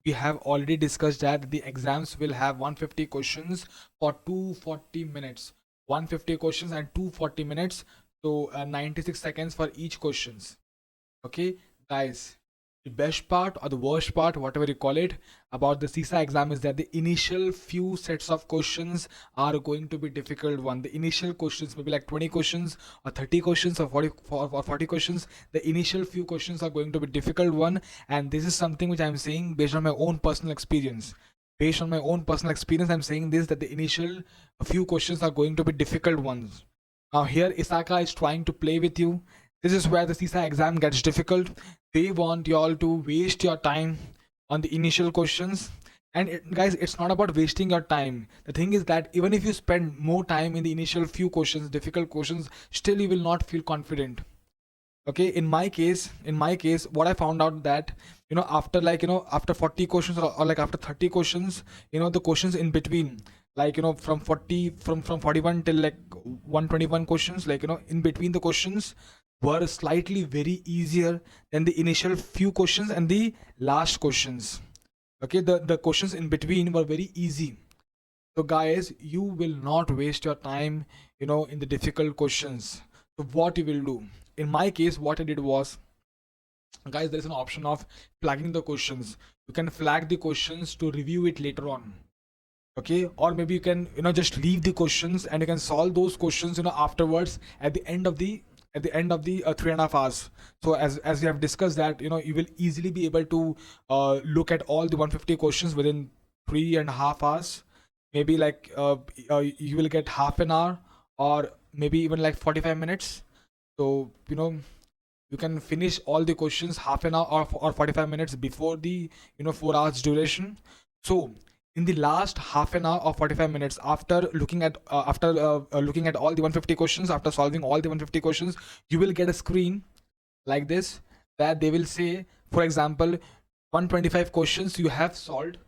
we have already discussed that the exams will have 150 questions for 240 minutes. 150 questions and 240 minutes, so 96 seconds for each questions. Okay, guys, the best part or the worst part, whatever you call it, about the CISA exam is that the initial few sets of questions are going to be difficult one. The initial questions, maybe like 20 questions or 30 questions or 40 questions, the initial few questions are going to be difficult one. And this is something which I'm saying based on my own personal experience. Based on my own personal experience, I'm saying this, that the initial few questions are going to be difficult ones. Now here ISACA is trying to play with you. This is where the CISA exam gets difficult. They want y'all to waste your time on the initial questions. And guys, it's not about wasting your time. The thing is that even if you spend more time in the initial few questions, difficult questions, still you will not feel confident. Okay, in my case, what I found out that, after, after 40 questions, or like after 30 questions, the questions in between, like, from 40, from 41 till like 121 questions, like, in between the questions were slightly very easier than the initial few questions and the last questions. Okay, the questions in between were very easy. So guys, you will not waste your time, in the difficult questions. So what you will do, in my case, what I did was, guys, there is an option of flagging the questions. You can flag the questions to review it later on. Okay, or maybe you can, just leave the questions and you can solve those questions, afterwards, at the end of the 3.5 hours. So as we have discussed that, you will easily be able to look at all the 150 questions within 3.5 hours. Maybe like, you will get half an hour, or maybe even like 45 minutes. So you can finish all the questions half an hour, or 45 minutes before the 4 hours duration. So in the last half an hour or 45 minutes, after looking at all the 150 questions, after solving all the 150 questions, you will get a screen like this, that they will say, for example, 125 questions you have solved,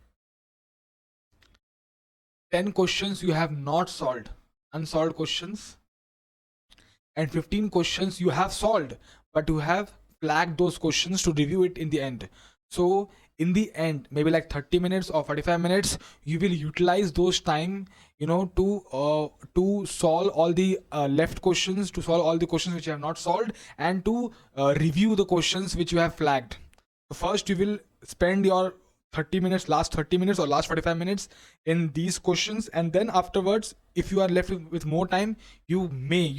10 questions you have not solved, unsolved questions, and 15 questions you have solved, but you have flagged those questions to review it in the end. So in the end, maybe like 30 minutes or 45 minutes, you will utilize those time, to solve all the left questions, to solve all the questions which you have not solved, and to review the questions which you have flagged. So first you will spend your 30 minutes, last 30 minutes or last 45 minutes in these questions, and then afterwards, if you are left with more time, you may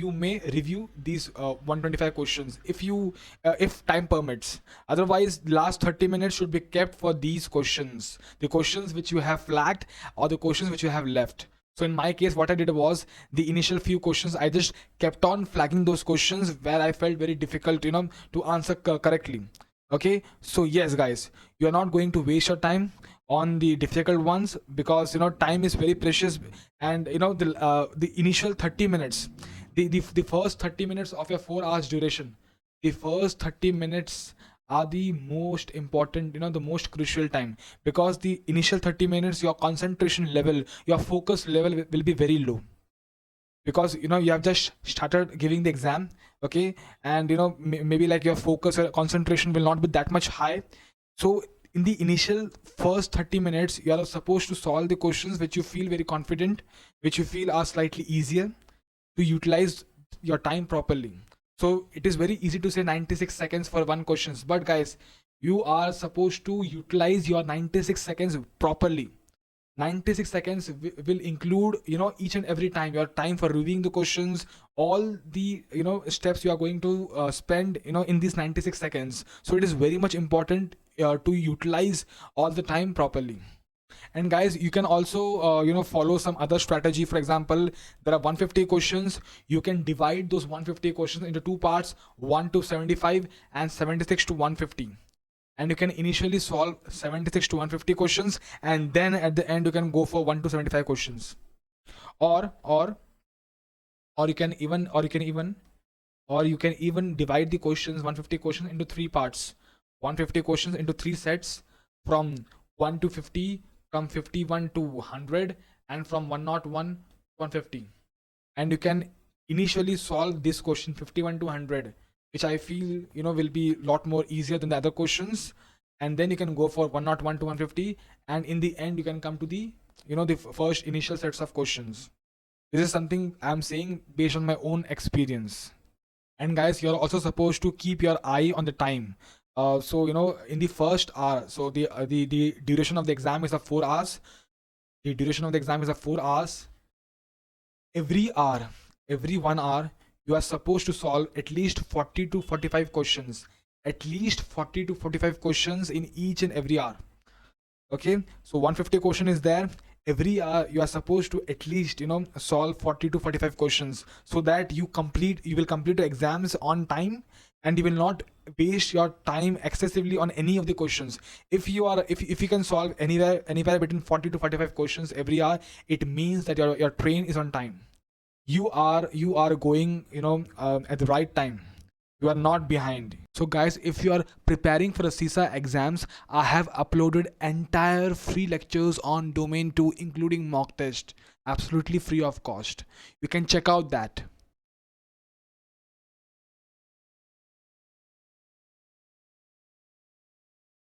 review these 125 questions, if time permits. Otherwise, last 30 minutes should be kept for these questions, the questions which you have flagged, or the questions which you have left. So in my case, what I did was, the initial few questions, I just kept on flagging those questions where I felt very difficult, to answer correctly. Okay, so yes guys, you are not going to waste your time on the difficult ones, because time is very precious. And the initial 30 minutes, the first 30 minutes of your 4 hours duration, the first 30 minutes are the most important, the most crucial time, because the initial 30 minutes, your concentration level, your focus level will be very low, because you have just started giving the exam. Okay, and maybe like your focus or concentration will not be that much high. So in the initial first 30 minutes, you are supposed to solve the questions which you feel very confident, which you feel are slightly easier, to utilize your time properly. So it is very easy to say 96 seconds for one questions, but guys, you are supposed to utilize your 96 seconds properly. 96 seconds will include each and every time, your time for reviewing the questions, all the steps you are going to spend in these 96 seconds. So it is very much important to utilize all the time properly. And guys, you can also follow some other strategy. For example, there are 150 questions. You can divide those 150 questions into two parts, 1 to 75 and 76 to 150. And you can initially solve 76 to 150 questions, and then at the end you can go for 1 to 75 questions. Or you can even divide the questions, 150 questions, into three parts, 150 questions into three sets, from 1 to 50, from 51 to 100, and from 101 to 150. And you can initially solve this question 51 to 100, which I feel will be a lot more easier than the other questions. and then you can go for 101 to 150, and in the end you can come to the, you know, the first initial sets of questions. This is something I'm saying based on my own experience. And guys, you're also supposed to keep your eye on the time. So you know, in the first hour, so the duration of the exam is of 4 hours. The duration of the exam is of 4 hours. Every hour, every 1 hour, you are supposed to solve at least 40 to 45 questions. At least 40 to 45 questions in each and every hour. Okay, so 150 question is there. Every hour you are supposed to at least, you know, solve 40 to 45 questions, so that you will complete the exams on time, and you will not waste your time excessively on any of the questions. If you can solve anywhere between 40 to 45 questions every hour, it means that your train is on time. You are going, you know, at the right time. You are not behind. So guys, if you are preparing for the CISA exams, I have uploaded entire free lectures on domain 2, including mock test, absolutely free of cost. You can check out that.